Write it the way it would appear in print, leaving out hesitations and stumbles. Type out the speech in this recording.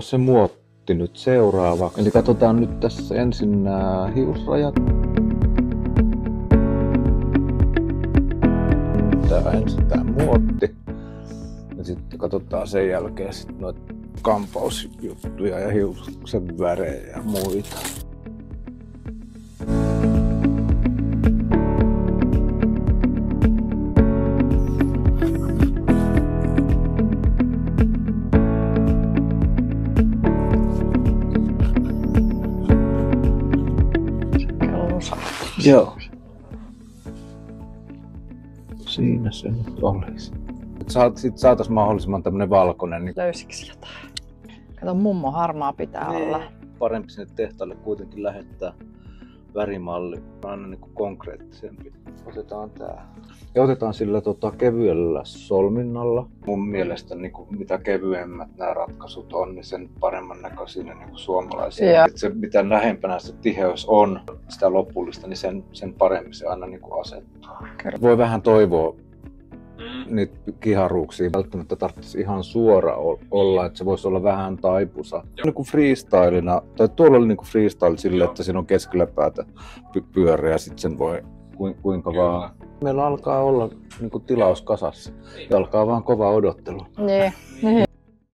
Se muotti nyt seuraavaksi. Eli katsotaan nyt tässä ensin nämä hiusrajat. Tää ensin tää muotti. Ja sitten katsotaan sen jälkeen sit noita kampausjuttuja ja hiuksen värejä ja muita. Joo. Siinä se nyt olisi. Sit saatais mahdollisimman tämmönen valkoinen. Niin... Löysiksi jotain? Kato, mummo harmaa pitää olla. Parempi sinne tehtaalle kuitenkin lähettää värimalli. Aina niinku konkreettisempi. Otetaan tää. Ja otetaan sillä kevyellä solminnalla. Mun mielestä niinku, mitä kevyemmät nämä ratkaisut on, niin sen paremman näköisiä niinku suomalaisia. Se, mitä lähempänä se tiheys on, sitä lopullista, niin sen paremmin se aina niinku asettuu. Voi vähän toivoa niitä kiharuuksia. Välttämättä tarvitsisi ihan suora olla, että se voisi olla vähän taipusa. Niinku freestylina, tai tuolla oli niinku freestyle sille, että siinä on keskellä päätä pyörä ja sitten sen voi kuinka vaan. Meillä alkaa olla niinku tilaus kasassa ja alkaa vaan kova odottelu. Niin.